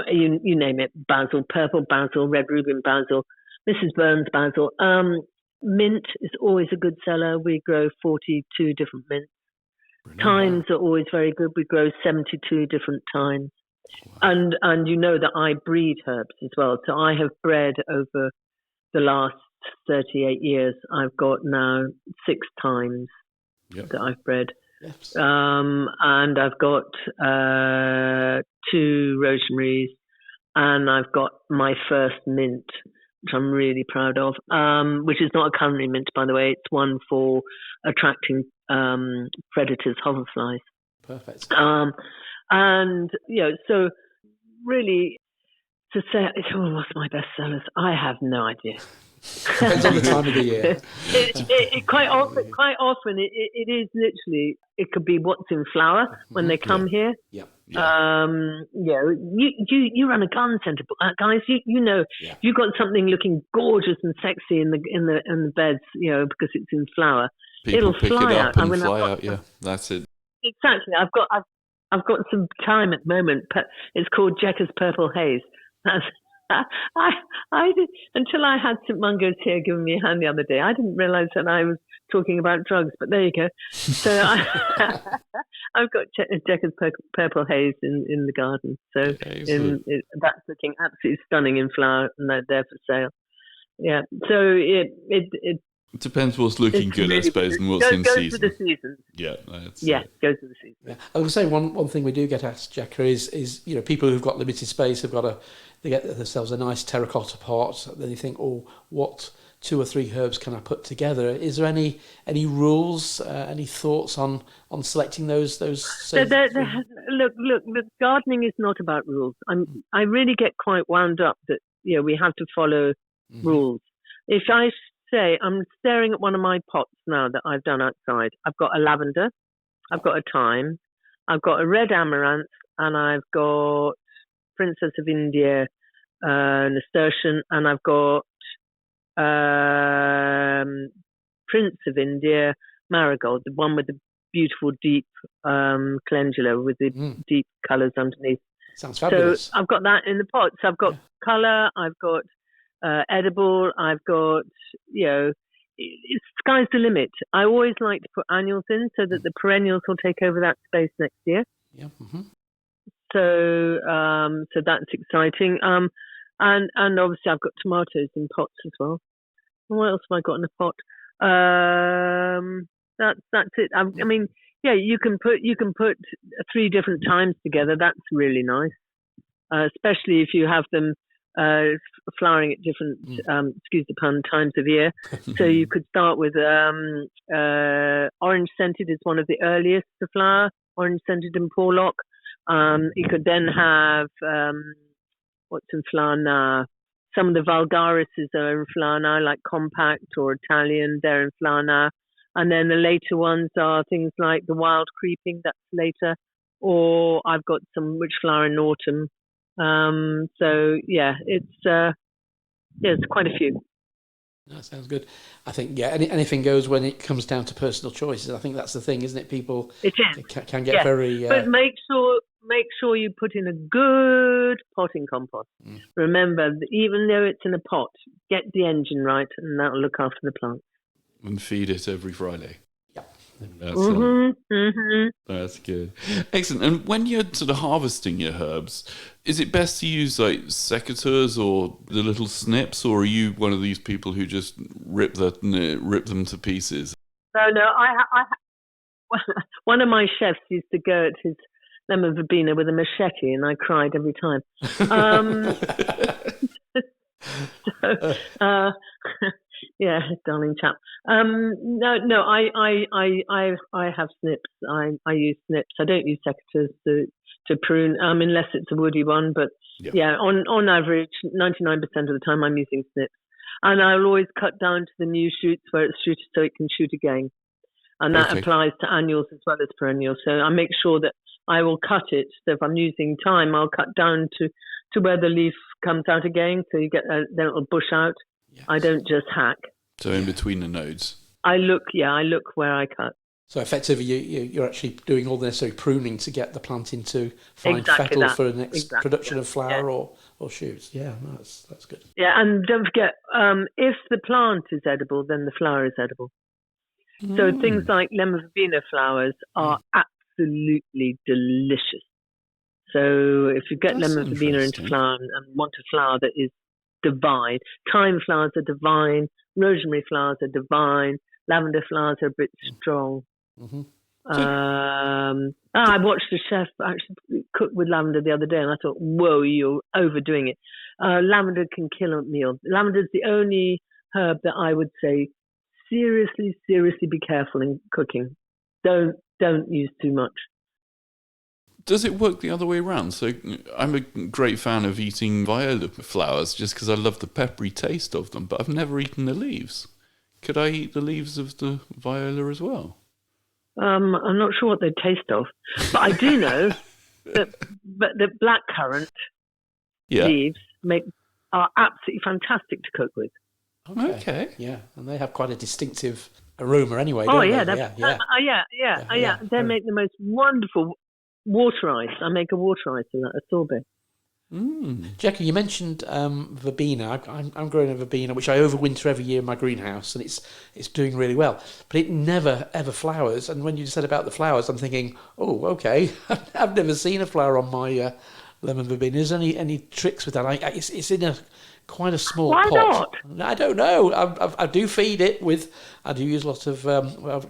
you name it, basil, purple basil, red Reuben basil, Mrs. Burns basil. Mint is always a good seller. We grow 42 different mints. Thymes are always very good. We grow 72 different thymes. Wow. And you know that I breed herbs as well. So I have bred over the last 38 years. I've got now 6 thymes that I've bred. Yes. And I've got 2 rosemaries, and I've got my first mint, which I'm really proud of, which is not a culinary mint, by the way. It's one for attracting predators, hoverflies. Perfect. And, so really to say, what's my best sellers? I have no idea. Depends on the time of the year. Quite often, it is literally, it could be what's in flower when they come here. Yeah. You run a garden centre, guys. You've got something looking gorgeous and sexy in the beds, because it's in flower. People It'll pick fly it up out. and fly out. Yeah, that's it. Exactly. I've got some time at the moment. It's called Jekka's Purple Haze. I did, until I had St Mungo's here giving me a hand the other day. I didn't realise that I was talking about drugs, but there you go. So I've got Jekka's Purple Haze in the garden. So that's looking absolutely stunning in flower, and they're there for sale. Yeah. So it depends what's looking good, really, I suppose, and what's in season. Goes with the season. Yeah, goes with the season. Yeah. I was going to say one thing we do get asked, Jekka, is people who've got limited space they get themselves a nice terracotta pot. Then they think, what 2 or 3 herbs can I put together? Is there any rules, any thoughts on selecting those? Look, gardening is not about rules. I really get quite wound up that we have to follow rules. If I say, I'm staring at one of my pots now that I've done outside. I've got a lavender, I've got a thyme, I've got a red amaranth, and I've got Princess of India nasturtium, and I've got Prince of India marigold, the one with the beautiful deep calendula with the deep colours underneath. Sounds fabulous. So I've got that in the pot. So I've got colour, I've got edible, I've got, sky's the limit. I always like to put annuals in so that the perennials will take over that space next year. Yeah. Mm-hmm. So that's exciting. And obviously I've got tomatoes in pots as well. And what else have I got in a pot? That's it. I mean, you can put 3 different times together. That's really nice, especially if you have them flowering at different, excuse the pun, times of year. So you could start with orange scented is one of the earliest to flower, orange scented and Porlock. You could then have what's in flower now. Some of the vulgarises are in flower now, like Compact or Italian, they're in flower now. And then the later ones are things like the Wild Creeping, that's later. Or I've got some which flower in autumn. It's quite a few. That sounds good. I think anything goes when it comes down to personal choices. I think that's the thing, isn't it? People can get very. But make sure you put in a good potting compost. Remember, even though it's in a pot, get the engine right, and that'll look after the plant. And feed it every Friday. That's That's good. Excellent. And when you're sort of harvesting your herbs, is it best to use like secateurs or the little snips, or are you one of these people who just rip them to pieces? No. One of my chefs used to go at his lemon verbena with a machete, and I cried every time. Yeah, darling chap. No, I have snips. I use snips. I don't use secateurs to prune, unless it's a woody one. But on average, 99% of the time I'm using snips. And I'll always cut down to the new shoots where it's shooted so it can shoot again. And that applies to annuals as well as perennials. So I make sure that I will cut it. So if I'm using thyme, I'll cut down to where the leaf comes out again. So you get then it'll bush out. Yes. I don't just hack. So in between the nodes. I look where I cut. So effectively, you're actually doing all the necessary pruning to get the plant into fine fettle for the next production of flower or shoots. Yeah, no, that's good. Yeah, and don't forget, if the plant is edible, then the flower is edible. So things like lemon verbena flowers are absolutely delicious. So if you get lemon verbena into flower and want a flower that is divine, thyme flowers are divine, rosemary flowers are divine, lavender flowers are a bit strong. I watched a chef actually cook with lavender the other day, and I thought, whoa, you're overdoing it. Lavender can kill a meal. Lavender's the only herb that I would say seriously be careful in cooking. Don't use too much. Does it work the other way around? So I'm a great fan of eating viola flowers just because I love the peppery taste of them, but I've never eaten the leaves. Could I eat the leaves of the viola as well? I'm not sure what they taste of, but I do know that blackcurrant leaves are absolutely fantastic to cook with. Okay. Yeah, and they have quite a distinctive aroma anyway. Oh, don't yeah, they? yeah. They make the most wonderful water ice. I make a water ice in that, a sorbet. Jekka, you mentioned verbena. I'm growing a verbena, which I overwinter every year in my greenhouse, and it's doing really well. But it never ever flowers. And when you said about the flowers, I'm thinking, oh, okay, I've never seen a flower on my lemon verbena. Is there any tricks with that? It's in quite a small pot. Why not? I don't know. I do feed it with. I do use a lot of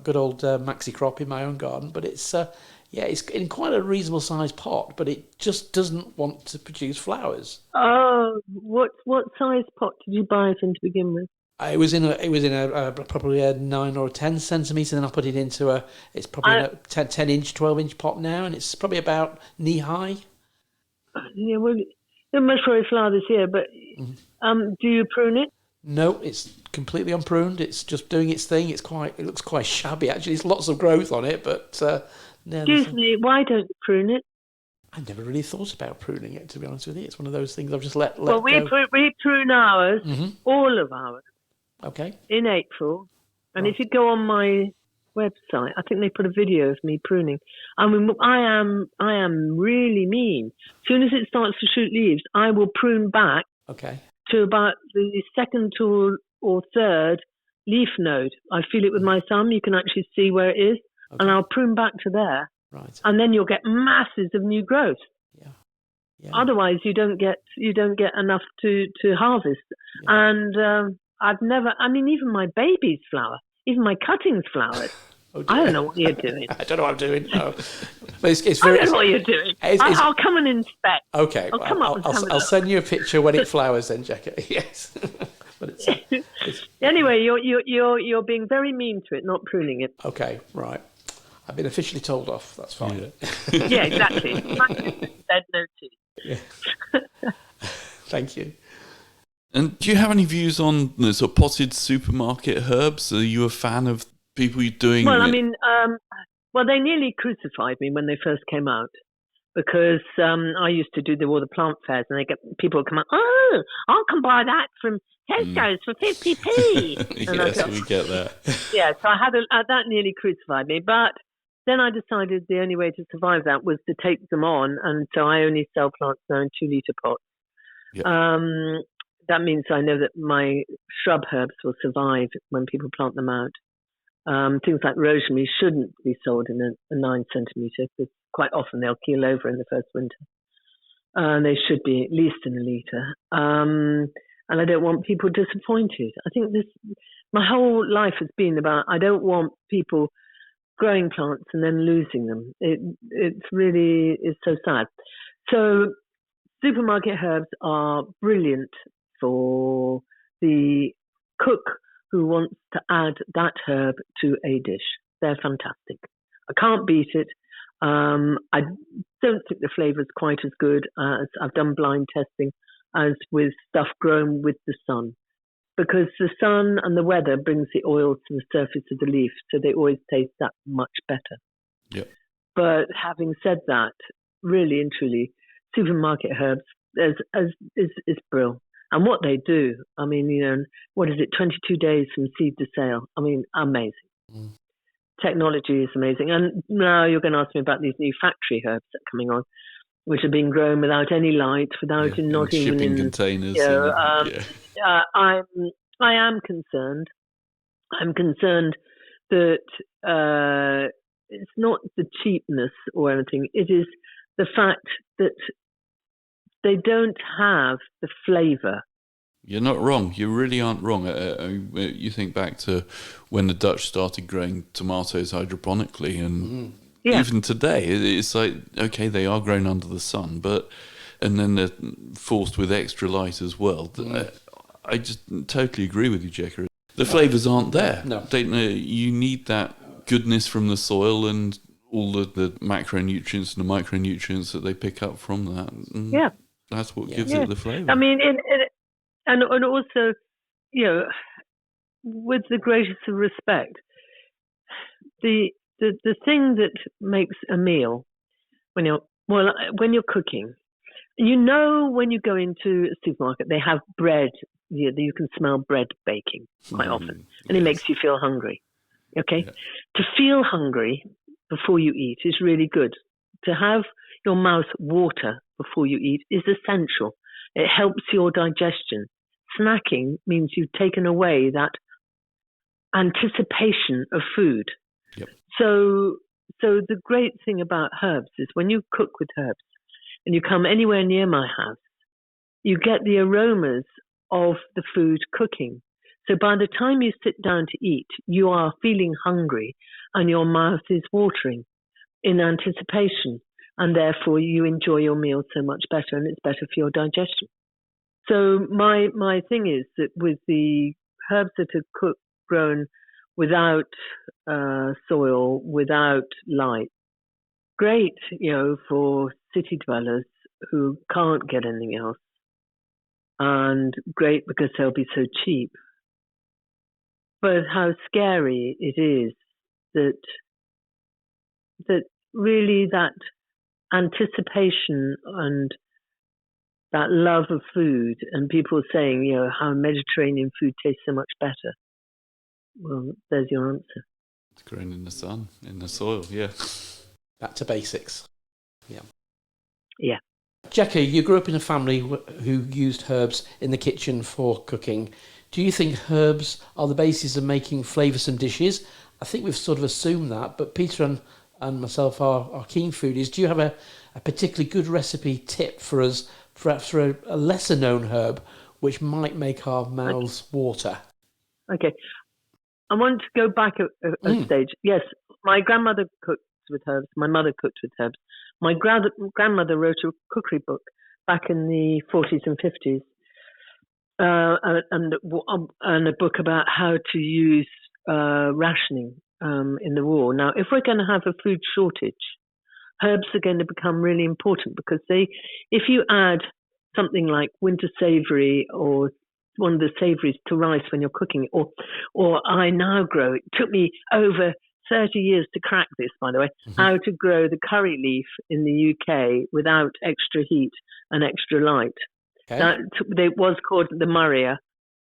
good old maxi crop in my own garden, but it's. It's in quite a reasonable sized pot, but it just doesn't want to produce flowers. Oh, what size pot did you buy it in to begin with? It was in a probably a 9 or 10 centimetre. Then I put it into it's probably a 10 inch, 12 inch pot now, and it's probably about knee high. Yeah, well, not much for a flower this year, but do you prune it? No, it's completely unpruned. It's just doing its thing. It looks quite shabby actually. There's lots of growth on it, but. Excuse me, why don't you prune it? I never really thought about pruning it, to be honest with you. It's one of those things I've just let well, we go. We prune ours, all of ours. Okay. In April. And if you go on my website, I think they put a video of me pruning. I mean, I am really mean. As soon as it starts to shoot leaves, I will prune back to about the second or third leaf node. I feel it with my thumb. You can actually see where it is. Okay. And I'll prune back to there, right? And then you'll get masses of new growth. Yeah. Otherwise, you don't get enough to harvest. Yeah. And I've never. I mean, even my baby's flower, even my cuttings flowers. I don't know what you're doing. I don't know what I'm doing. No. But I don't know what you're doing. I'll come and inspect. Okay. I'll send you a picture when it flowers, then, Jekka. Yes. But anyway, you're being very mean to it, not pruning it. Okay. Right. I've been officially told off. That's fine. Yeah, exactly. Said no to. Yeah. Thank you. And do you have any views on the sort of potted supermarket herbs? Are you a fan of people doing? Well, I mean, they nearly crucified me when they first came out because I used to do all the plant fairs, and people would come out. Oh, I'll come buy that from Tesco's for 50p. Yes, we get that. Yeah, so I had that nearly crucified me, but. Then I decided the only way to survive that was to take them on, and so I only sell plants now in 2-litre pots. Yep. That means I know that my shrub herbs will survive when people plant them out. Things like rosemary shouldn't be sold in a 9 centimetre because quite often they'll keel over in the first winter. They should be at least in a litre. And I don't want people disappointed. I think my whole life has been about I don't want people growing plants and then losing them. It's really is so sad. So supermarket herbs are brilliant for the cook who wants to add that herb to a dish. They're fantastic. I can't beat it. I don't think the flavour is quite as good as I've done blind testing as with stuff grown with the sun. Because the sun and the weather brings the oil to the surface of the leaf, so they always taste that much better. Yeah. But having said that, really and truly, supermarket herbs is brilliant. And what they do, I mean, what is it, 22 days from seed to sale? I mean, amazing. Technology is amazing. And now you're going to ask me about these new factory herbs that are coming on, which are being grown without any light, not even shipping containers. I am concerned. I'm concerned that it's not the cheapness or anything. It is the fact that they don't have the flavour. You're not wrong. You really aren't wrong. You think back to when the Dutch started growing tomatoes hydroponically, and even today, it's like, okay, they are grown under the sun, but and then they're forced with extra light as well. I just totally agree with you, Jekka. The flavours aren't there. No. You need that goodness from the soil and all the macronutrients and the micronutrients that they pick up from that. Yeah. That's what gives it the flavour. I mean, and also, you know, with the greatest of respect, the thing that makes a meal when you're cooking, you know, when you go into a supermarket, they have bread. You can smell bread baking quite often, and it makes you feel hungry. Okay, to feel hungry before you eat is really good. To have your mouth water before you eat is essential. It helps your digestion. Snacking means you've taken away that anticipation of food. Yep. So the great thing about herbs is when you cook with herbs and you come anywhere near my house, you get the aromas of the food cooking. So by the time you sit down to eat, you are feeling hungry and your mouth is watering in anticipation, and therefore you enjoy your meal so much better, and it's better for your digestion. So my thing is that with the herbs that are grown without soil, without light, great, for city dwellers who can't get anything else, and great because they'll be so cheap. But how scary it is that really that anticipation and that love of food, and people saying, how Mediterranean food tastes so much better. Well, there's your answer. It's grown in the sun, in the soil, yeah. Back to basics. Yeah. Jekka, you grew up in a family who used herbs in the kitchen for cooking. Do you think herbs are the basis of making flavoursome dishes? I think we've sort of assumed that, but Peter and myself are keen foodies. Do you have a particularly good recipe tip for us, perhaps for a lesser known herb, which might make our mouths water? Okay. I want to go back a stage. Yes, my grandmother cooked with herbs. My mother cooked with herbs. My grandmother wrote a cookery book back in the 40s and 50s, and a book about how to use rationing in the war. Now, if we're going to have a food shortage, herbs are going to become really important, because if you add something like winter savoury or one of the savouries to rice when you're cooking, or I now grow, it took me over 30 years to crack this, by the way, how to grow the curry leaf in the UK without extra heat and extra light. Okay. It was called the Maria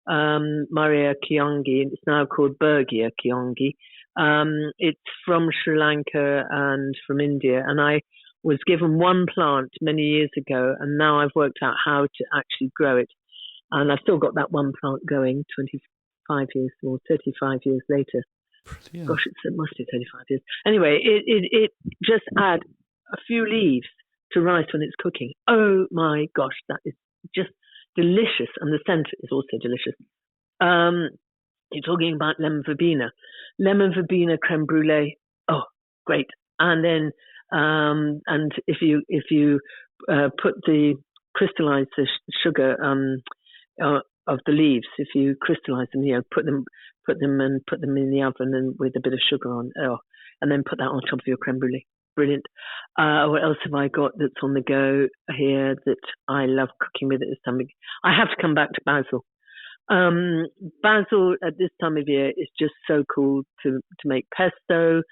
Kiongi, and it's now called Bergia Kiongi. It's from Sri Lanka and from India, and I was given one plant many years ago, and now I've worked out how to actually grow it. And I've still got that one plant going 25 years or 35 years later. Brilliant. Gosh, it must be 35 years. Anyway, it just add a few leaves to rice when it's cooking. Oh my gosh, that is just delicious. And the scent is also delicious. You're talking about lemon verbena. Lemon verbena creme brulee. Oh, great. And then, and if you crystallize the sugar of the leaves, if you crystallize them, put them in the oven and with a bit of sugar on, and then put that on top of your creme brulee. Brilliant. What else have I got that's on the go here that I love cooking with at this time? I have to come back to basil. Basil at this time of year is just so cool to make pesto,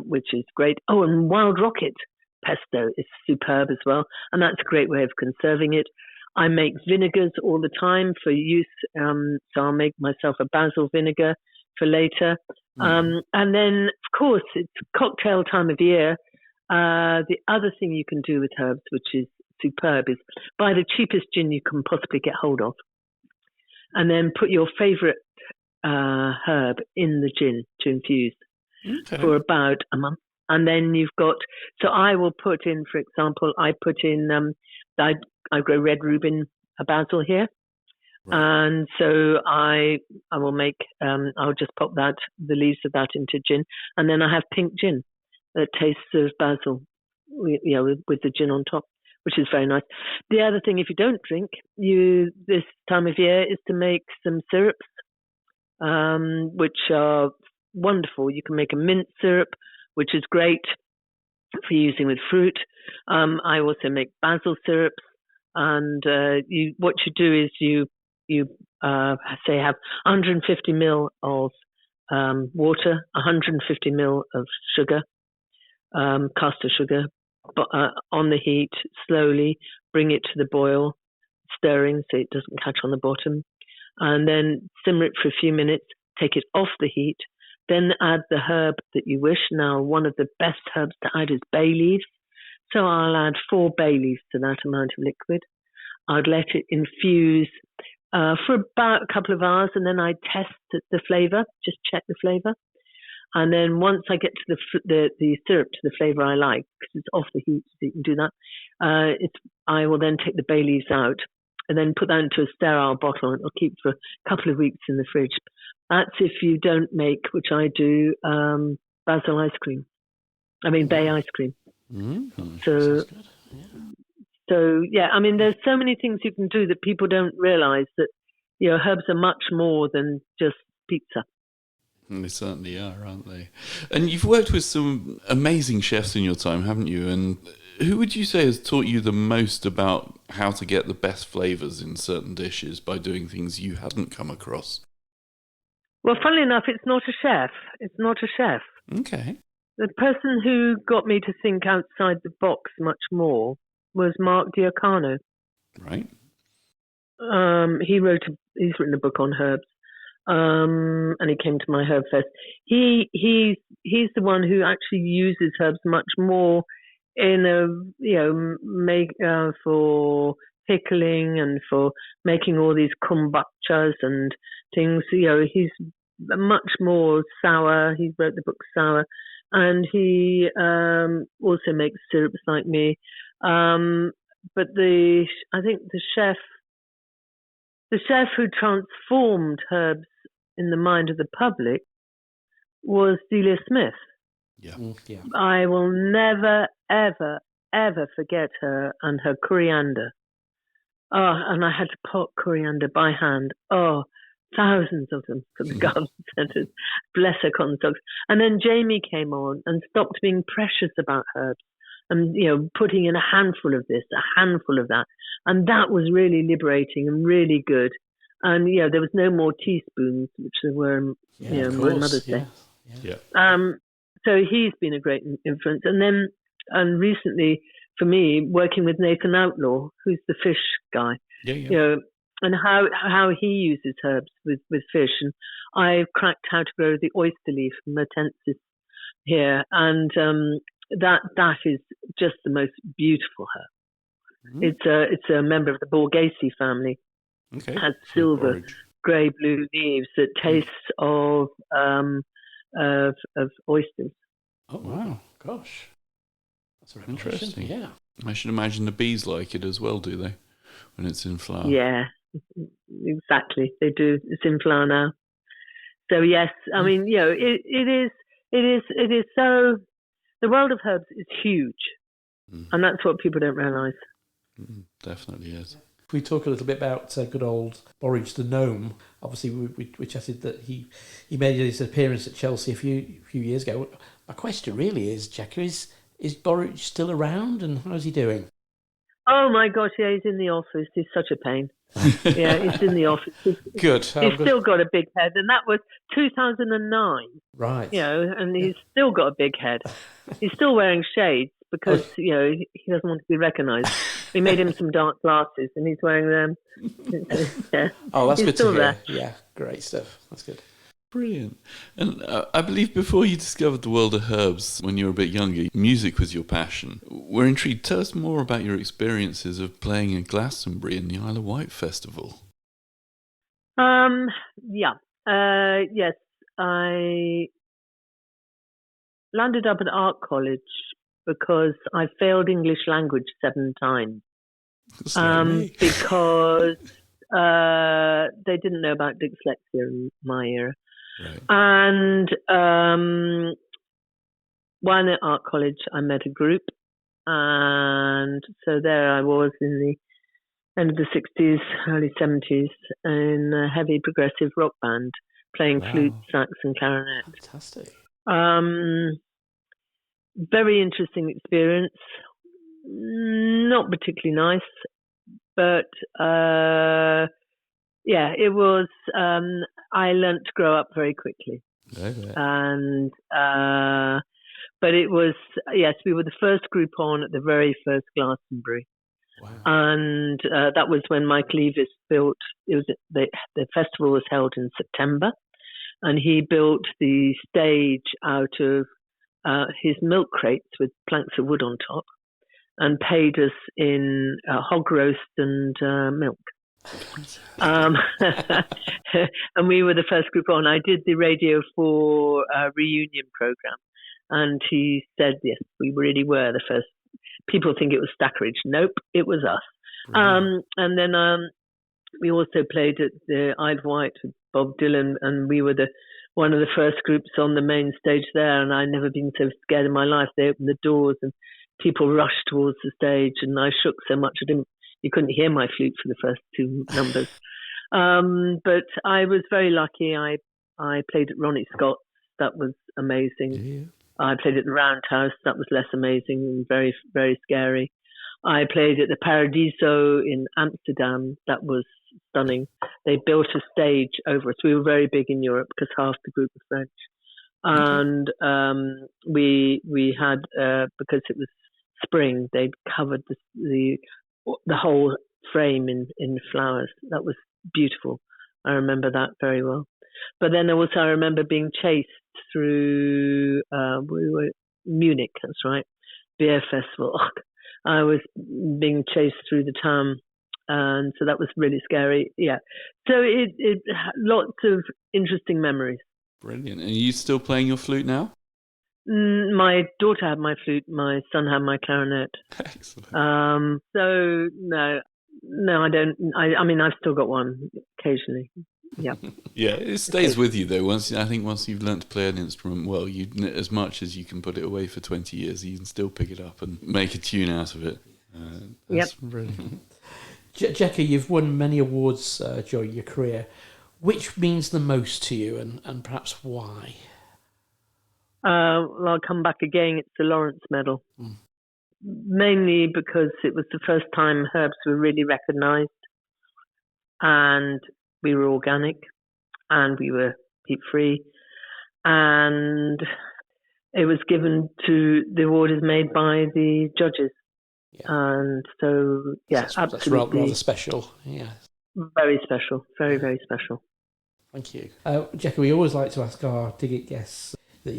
which is great. Oh, and wild rocket pesto is superb as well, and that's a great way of conserving it. I make vinegars all the time for use, so I'll make myself a basil vinegar for later. And then, of course, it's cocktail time of year. The other thing you can do with herbs, which is superb, is buy the cheapest gin you can possibly get hold of, and then put your favourite herb in the gin to infuse for about a month. And then you've got, so I will put in, for example, I grow red Reuben basil here. Right. And so I will make, I'll just pop the leaves of that into gin. And then I have pink gin that tastes of basil, with the gin on top. which is very nice. The other thing, if you don't drink, this time of year is to make some syrups, which are wonderful. You can make a mint syrup, which is great for using with fruit. I also make basil syrups, and what you do is you say have 150 ml of water, 150 ml of sugar, caster sugar, on the heat, slowly bring it to the boil, stirring so it doesn't catch on the bottom, and then simmer it for a few minutes, take it off the heat, then add the herb that you wish. Now, one of the best herbs to add is bay leaves, so I'll add 4 bay leaves to that amount of liquid. I'd let it infuse for about a couple of hours, and then I test the flavour, just check the flavour. And then once I get to the syrup to the flavour I like, because it's off the heat, so you can do that, I will then take the bay leaves out and then put that into a sterile bottle, and it'll keep for a couple of weeks in the fridge. That's if you don't make, which I do, basil ice cream. I mean, bay ice cream. So, I mean, there's so many things you can do that people don't realise that, herbs are much more than just pizza. They certainly are, aren't they? And you've worked with some amazing chefs in your time, haven't you? And who would you say has taught you the most about how to get the best flavours in certain dishes by doing things you hadn't come across? Well, funnily enough, it's not a chef. It's not a chef. Okay. The person who got me to think outside the box much more was Mark Diocano. Right. He's written a book on herbs. And he came to my herb fest. He's the one who actually uses herbs much more in for pickling and for making all these kombuchas and things. He's much more sour. He wrote the book Sour, and he also makes syrups like me. But I think the chef who transformed herbs in the mind of the public was Delia Smith. Yeah. I will never, ever, ever forget her and her coriander. Oh, and I had to pot coriander by hand. Oh, thousands of them for the garden centres. Bless her cotton socks. And then Jamie came on and stopped being precious about herbs and, putting in a handful of this, a handful of that. And that was really liberating and really good. And, there was no more teaspoons, which there were, my mother's day. Yeah. So he's been a great influence. And recently, for me, working with Nathan Outlaw, who's the fish guy, and how he uses herbs with fish. And I cracked how to grow the oyster leaf, Mertensis, here. And that is just the most beautiful herb. It's a member of the Borghese family. Okay. It has silver, grey blue leaves that tastes of oysters. Oh wow! Gosh, that's a interesting. Yeah, I should imagine the bees like it as well, do they? When it's in flower. Yeah, exactly. They do. It's in flower now. So yes, I mean, it is so. The world of herbs is huge, and that's what people don't realise. Definitely is. If we talk a little bit about good old Boric the Gnome, obviously we chatted that he made his appearance at Chelsea a few years ago. My question really is, Jekka, is Boric still around, and how's he doing? Oh my gosh, yeah, he's in the office. He's such a pain. Yeah, he's in the office. Good. He's still got a big head, and that was 2009. Right. And he's still got a big head. He's still wearing shades because, he doesn't want to be recognised. We made him some dark glasses, and he's wearing them. Yeah. Oh, that's he's good to still hear. there. Yeah, great stuff. That's good. Brilliant. And I believe before you discovered the world of herbs when you were a bit younger, music was your passion. We're intrigued. Tell us more about your experiences of playing in Glastonbury and the Isle of Wight Festival. Yes, I landed up at art college because I failed English language 7 times. Because they didn't know about dyslexia in my era. Right. And while at art college, I met a group And so there I was in the end of the 60s, early 70s, in a heavy progressive rock band, playing flute, sax, and clarinet. Fantastic. Very interesting experience. Not particularly nice, but yeah, it was. I learnt to grow up very quickly, and but it was, yes, we were the first group on at the very first Glastonbury. Wow. And that was when Mike Leavis built. It was the festival was held in September, and he built the stage out of his milk crates with planks of wood on top, and paid us in hog roast and milk. And we were the first group on. I did the Radio 4 reunion program, and he said, yes, we really were the first. People think it was Stackeridge. Nope, it was us. And then we also played at the Isle of Wight with Bob Dylan, and we were one of the first groups on the main stage there, and I'd never been so scared in my life. They opened the doors and people rushed towards the stage, and I shook so much you couldn't hear my flute for the first two numbers. But I was very lucky. I played at Ronnie Scott's. That was amazing. Yeah. I played at the Roundhouse. That was less amazing and very, very scary. I played at the Paradiso in Amsterdam. That was stunning. They built a stage over us. We were very big in Europe because half the group was French. And we had, because it was spring, they'd covered the whole frame in flowers. That was beautiful. I remember that very well. But then also I remember being chased through we were Munich, that's right, beer festival. I was being chased through the town, and so that was really scary. Yeah, so it lots of interesting memories. Brilliant. And are you still playing your flute now? My daughter had my flute, my son had my clarinet. Excellent. So no, I don't. I mean, I've still got one occasionally. Yeah. Yeah, it stays with you though. Once you've learnt to play an instrument well, as much as you can put it away for 20 years, you can still pick it up and make a tune out of it. That's brilliant. Jekka, you've won many awards during your career. Which means the most to you, and perhaps why? Well, I'll come back again. It's the Lawrence Medal. Mainly because it was the first time herbs were really recognised, and we were organic, and we were peat-free, and it was given to, the award is made by the judges. Yeah. And so, yeah, that's absolutely. rather special, yeah. Very special, very, very special. Thank you. Jekka, we always like to ask our Dig It guests that,